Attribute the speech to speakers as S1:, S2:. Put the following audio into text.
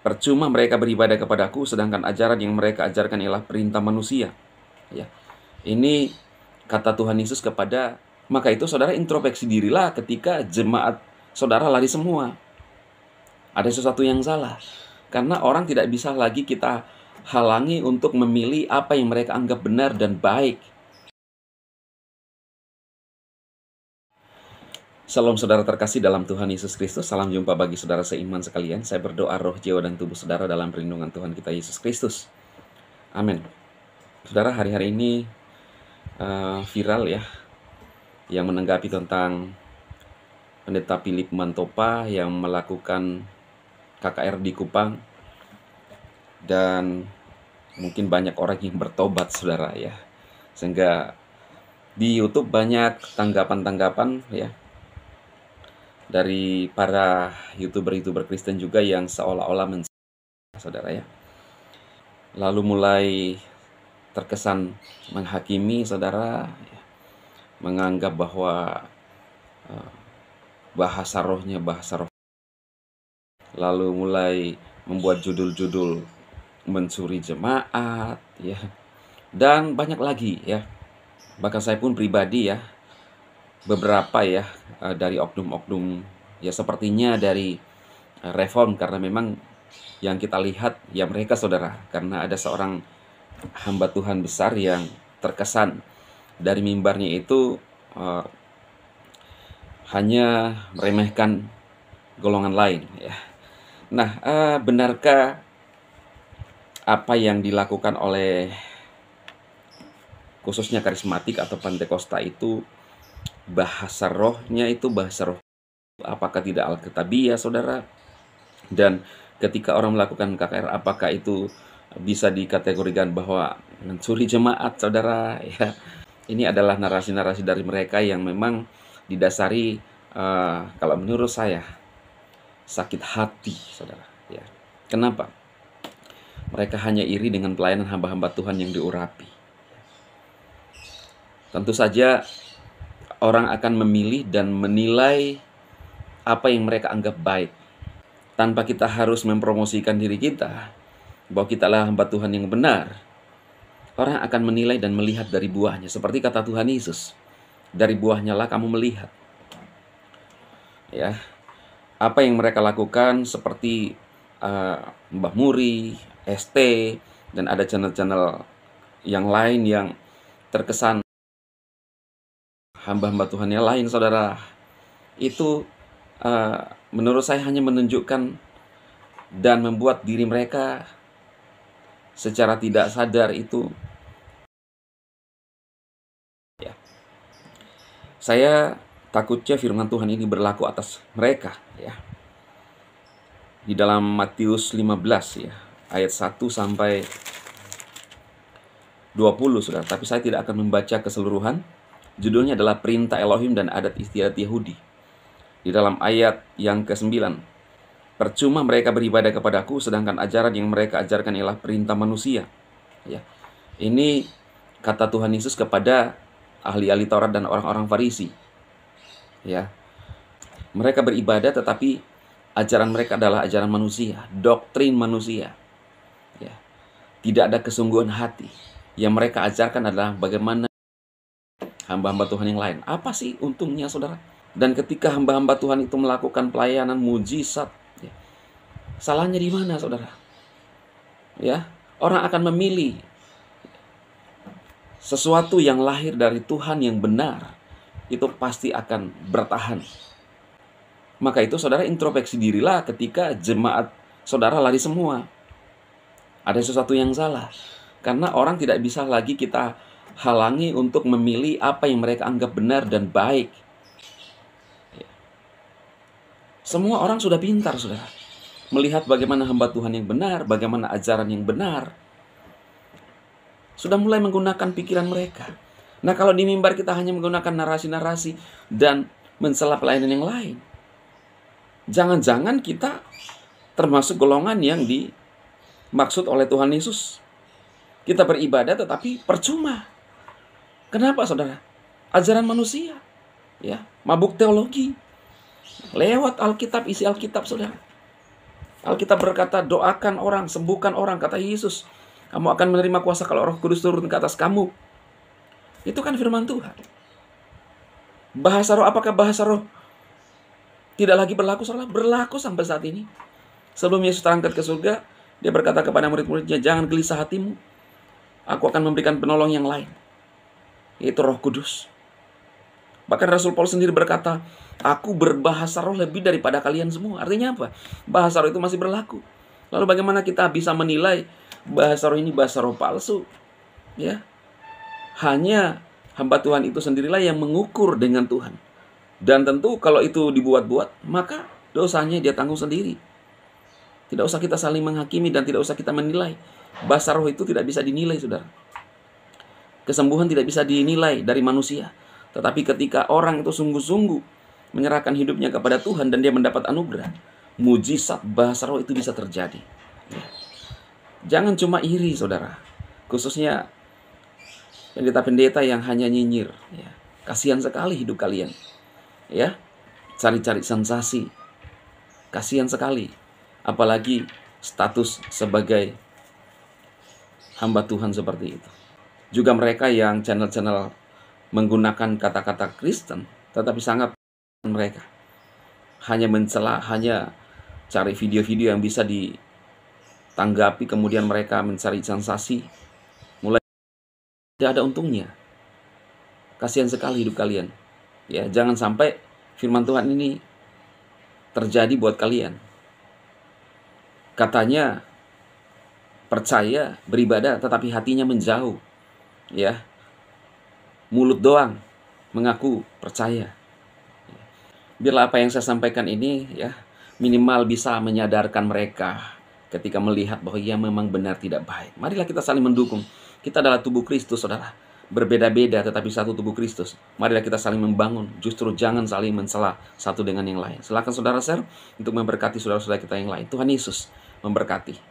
S1: Percuma mereka beribadah kepadaku, sedangkan ajaran yang mereka ajarkan ialah perintah manusia. Ya, ini kata Tuhan Yesus kepada, maka itu saudara introspeksi dirilah ketika jemaat saudara lari semua. Ada sesuatu yang salah. Karena orang tidak bisa lagi kita halangi untuk memilih apa yang mereka anggap benar dan baik. Salam saudara terkasih dalam Tuhan Yesus Kristus. Salam jumpa bagi saudara seiman sekalian. Saya berdoa roh, jiwa, dan tubuh saudara dalam perlindungan Tuhan kita Yesus Kristus. Amin. Saudara, hari-hari ini viral ya, yang menanggapi tentang Pendeta Philip Mantopa yang melakukan KKR di Kupang. Dan mungkin banyak orang yang bertobat, saudara ya. Sehingga di YouTube banyak tanggapan-tanggapan ya, dari para YouTuber Kristen juga yang seolah-olah saudara ya. Lalu mulai terkesan menghakimi saudara ya, menganggap bahwa bahasa rohnya bahasa roh. Lalu mulai membuat judul-judul mencuri jemaat ya. Dan banyak lagi ya. Bahkan saya pun pribadi ya, beberapa ya dari oknum-oknum ya, sepertinya dari Reform, karena memang yang kita lihat ya mereka saudara, karena ada seorang hamba Tuhan besar yang terkesan dari mimbarnya itu hanya meremehkan golongan lain ya. Nah, benarkah apa yang dilakukan oleh khususnya karismatik atau Pentakosta itu bahasa rohnya itu bahasa roh? Apakah tidak alkitabiah saudara? Dan ketika orang melakukan KKR, apakah itu bisa dikategorikan bahwa mencuri jemaat saudara ya? Ini adalah narasi-narasi dari mereka yang memang didasari kalau menurut saya sakit hati saudara ya. Kenapa? Mereka hanya iri dengan pelayanan hamba-hamba Tuhan yang diurapi. Tentu saja orang akan memilih dan menilai apa yang mereka anggap baik, tanpa kita harus mempromosikan diri kita bahwa kita adalah hamba Tuhan yang benar. Orang akan menilai dan melihat dari buahnya. Seperti kata Tuhan Yesus, dari buahnya lah kamu melihat. Ya, apa yang mereka lakukan seperti Mbah Muri, ST, dan ada channel-channel yang lain yang terkesan hamba-hamba Tuhan yang lain saudara, itu menurut saya hanya menunjukkan dan membuat diri mereka secara tidak sadar itu ya. Saya takutnya firman Tuhan ini berlaku atas mereka ya. Di dalam Matius 15 ya, ayat 1 sampai 20 saudara, tapi saya tidak akan membaca keseluruhan. Judulnya adalah Perintah Elohim dan Adat Istiadat Yahudi. Di dalam ayat yang ke-9, percuma mereka beribadah kepadaku, sedangkan ajaran yang mereka ajarkan ialah perintah manusia. Ya. Ini kata Tuhan Yesus kepada ahli-ahli Taurat dan orang-orang Farisi. Ya. Mereka beribadah tetapi ajaran mereka adalah ajaran manusia, doktrin manusia. Ya. Tidak ada kesungguhan hati. Yang mereka ajarkan adalah bagaimana hamba-hamba Tuhan yang lain. Apa sih untungnya saudara? Dan ketika hamba-hamba Tuhan itu melakukan pelayanan mujizat, ya, salahnya di mana saudara? Ya, orang akan memilih sesuatu yang lahir dari Tuhan yang benar, itu pasti akan bertahan. Maka itu saudara introspeksi dirilah ketika jemaat saudara lari semua. Ada sesuatu yang salah. Karena orang tidak bisa lagi kita halangi untuk memilih apa yang mereka anggap benar dan baik. Semua orang sudah pintar saudara, melihat bagaimana hamba Tuhan yang benar, bagaimana ajaran yang benar. Sudah mulai menggunakan pikiran mereka. Nah, kalau di mimbar kita hanya menggunakan narasi-narasi dan mencela pelayanan yang lain, jangan-jangan kita termasuk golongan yang dimaksud oleh Tuhan Yesus. Kita beribadah tetapi percuma. Kenapa saudara? Ajaran manusia, ya, mabuk teologi, lewat Alkitab, isi Alkitab saudara. Alkitab berkata, doakan orang, sembuhkan orang, kata Yesus. Kamu akan menerima kuasa kalau Roh Kudus turun ke atas kamu. Itu kan firman Tuhan. Bahasa roh, apakah bahasa roh tidak lagi berlaku? Saudara, berlaku sampai saat ini. Sebelum Yesus terangkat ke surga, dia berkata kepada murid-muridnya, jangan gelisah hatimu. Aku akan memberikan penolong yang lain, yaitu Roh Kudus. Bahkan Rasul Paulus sendiri berkata, aku berbahasa roh lebih daripada kalian semua. Artinya apa? Bahasa roh itu masih berlaku. Lalu bagaimana kita bisa menilai bahasa roh ini bahasa roh palsu? Ya, hanya hamba Tuhan itu sendirilah yang mengukur dengan Tuhan. Dan tentu kalau itu dibuat-buat, maka dosanya dia tanggung sendiri. Tidak usah kita saling menghakimi dan tidak usah kita menilai. Bahasa roh itu tidak bisa dinilai, saudara. Kesembuhan tidak bisa dinilai dari manusia. Tetapi ketika orang itu sungguh-sungguh menyerahkan hidupnya kepada Tuhan dan dia mendapat anugerah, mujizat bahasa roh itu bisa terjadi. Ya. Jangan cuma iri, saudara. Khususnya pendeta-pendeta yang hanya nyinyir. Ya. Kasihan sekali hidup kalian. Ya, cari-cari sensasi. Kasihan sekali. Apalagi status sebagai hamba Tuhan seperti itu. Juga mereka yang channel-channel menggunakan kata-kata Kristen, tetapi sangat mereka hanya mencela, hanya cari video-video yang bisa ditanggapi, kemudian mereka mencari sensasi, mulai tidak ada untungnya. Kasihan sekali hidup kalian. Ya, jangan sampai firman Tuhan ini terjadi buat kalian. Katanya percaya, beribadah, tetapi hatinya menjauh. Ya, mulut doang mengaku percaya. Biarlah apa yang saya sampaikan ini ya minimal bisa menyadarkan mereka ketika melihat bahwa ia memang benar tidak baik. Marilah kita saling mendukung. Kita adalah tubuh Kristus, saudara. Berbeda-beda tetapi satu tubuh Kristus. Marilah kita saling membangun. Justru jangan saling mencela satu dengan yang lain. Silakan saudara share untuk memberkati saudara-saudara kita yang lain. Tuhan Yesus memberkati.